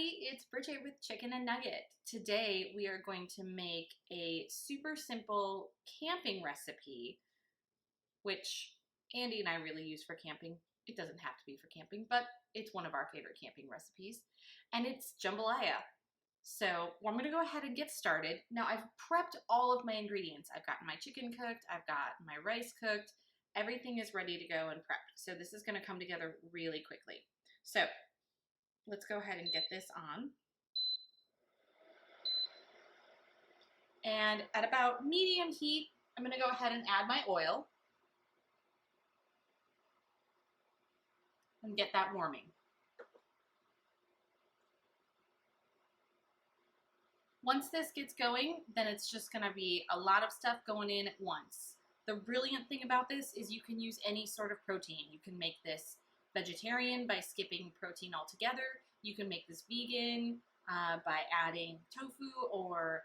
everybody, it's Bridget with Chicken and Nugget. Today we are going to make a super simple camping recipe, which Andy and I really use for camping. It doesn't have to be for camping, but it's one of our favorite camping recipes, and it's jambalaya. So I'm going to go ahead and get started. Now I've prepped all of my ingredients. I've gotten my chicken cooked, I've got my rice cooked, everything is ready to go and prepped. So this is going to come together really quickly. So let's go ahead and get this on. And at about medium heat, I'm going to go ahead and add my oil and get that warming. Once this gets going, then it's just going to be a lot of stuff going in at once. The brilliant thing about this is you can use any sort of protein. You can make this vegetarian by skipping protein altogether. You can make this vegan by adding tofu or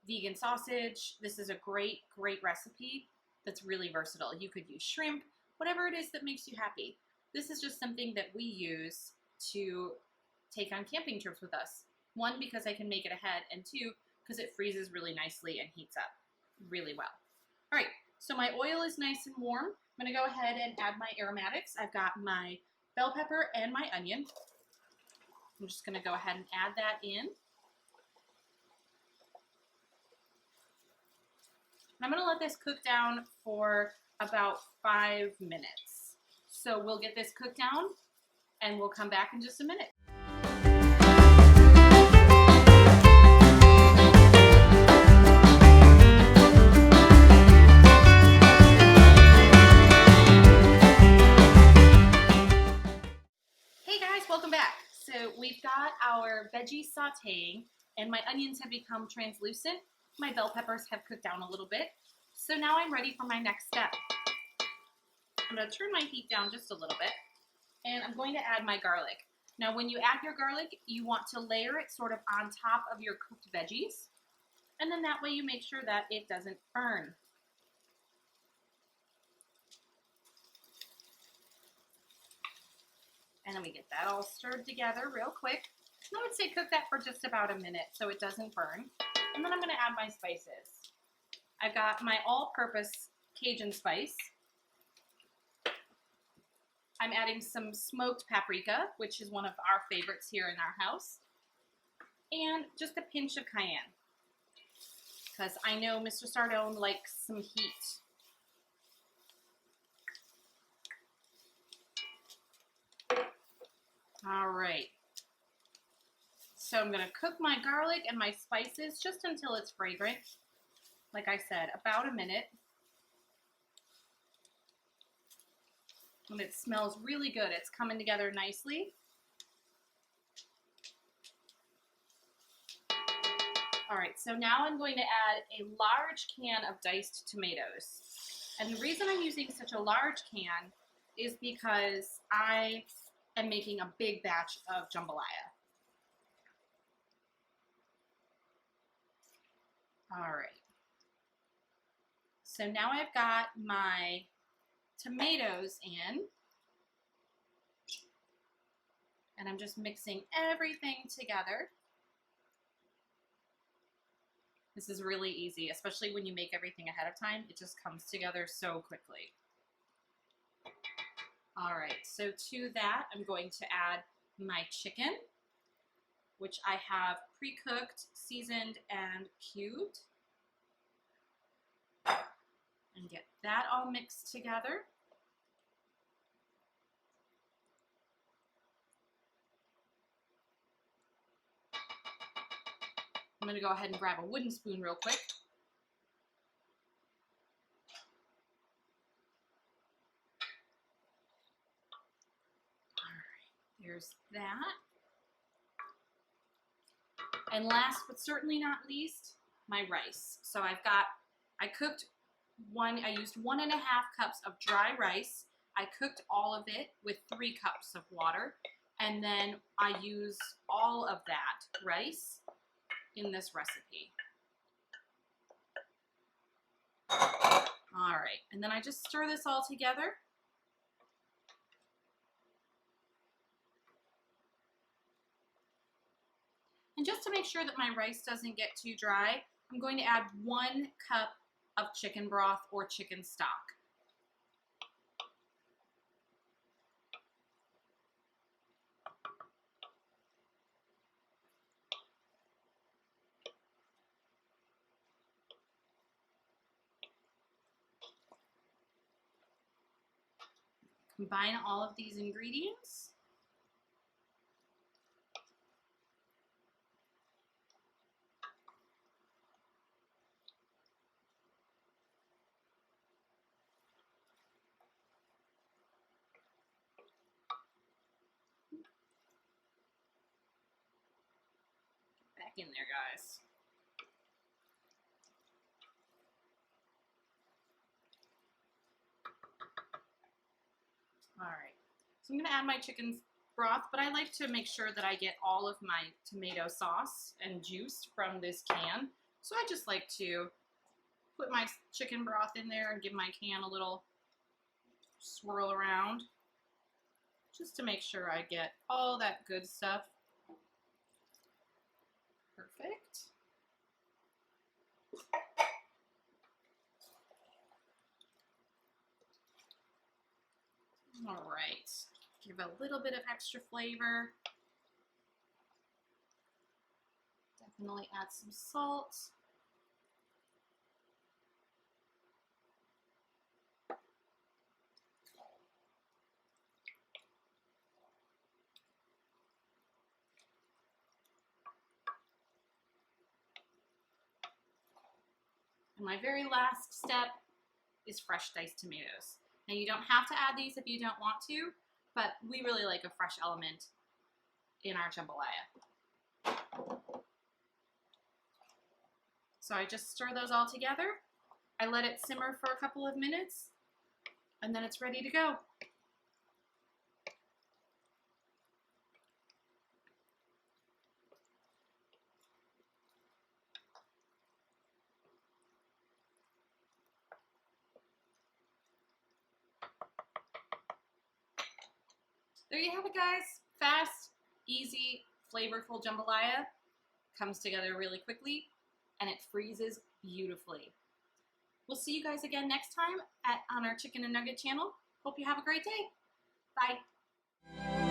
vegan sausage. This is a great recipe that's really versatile. You could use shrimp, whatever it is that makes you happy. This is just something that we use to take on camping trips with us. One, because I can make it ahead, and two, because it freezes really nicely and heats up really well. All right, so my oil is nice and warm. I'm gonna go ahead and add my aromatics. I've got my bell pepper and my onion. I'm just gonna go ahead and add that in. I'm gonna let this cook down for about 5 minutes. So we'll get this cooked down and we'll come back in just a minute. Hey guys, welcome back. So we've got our veggies sauteing and my onions have become translucent. My bell peppers have cooked down a little bit. So now I'm ready for my next step. I'm going to turn my heat down just a little bit and I'm going to add my garlic. Now when you add your garlic, you want to layer it sort of on top of your cooked veggies, and then that way you make sure that it doesn't burn. And then we get that all stirred together real quick. I would say cook that for just about a minute so it doesn't burn. And then I'm going to add my spices. I've got my all-purpose Cajun spice. I'm adding some smoked paprika, which is one of our favorites here in our house. And just a pinch of cayenne, because I know Mr. Sardone likes some heat. All right. So I'm going to cook my garlic and my spices just until it's fragrant. Like I said, about a minute. And it smells really good. It's coming together nicely. All right, so now I'm going to add a large can of diced tomatoes. And the reason I'm using such a large can is because I am making a big batch of jambalaya. All right. So now I've got my tomatoes in, and I'm just mixing everything together. This is really easy, especially when you make everything ahead of time. It just comes together so quickly. All right, so to that, I'm going to add my chicken, which I have pre-cooked, seasoned, and cubed. And get that all mixed together. I'm going to go ahead and grab a wooden spoon real quick. All right, there's that. And last but certainly not least, my rice. So I used 1.5 cups of dry rice. I cooked all of it with 3 cups of water. And then I use all of that rice in this recipe. All right, and then I just stir this all together. And just to make sure that my rice doesn't get too dry, I'm going to add 1 cup of chicken broth or chicken stock. Combine all of these ingredients. Back in there, guys. All right, so I'm gonna add my chicken broth, but I like to make sure that I get all of my tomato sauce and juice from this can. So I just like to put my chicken broth in there and give my can a little swirl around, just to make sure I get all that good stuff. Perfect. All right, give a little bit of extra flavor. Definitely add some salt. And my very last step is fresh diced tomatoes. Now you don't have to add these if you don't want to, but we really like a fresh element in our jambalaya. So I just stir those all together. I let it simmer for a couple of minutes, and then it's ready to go. There you have it, guys. Fast, easy, flavorful jambalaya. Comes together really quickly, and it freezes beautifully. We'll see you guys again next time on our Chicken and Nugget channel. Hope you have a great day. Bye.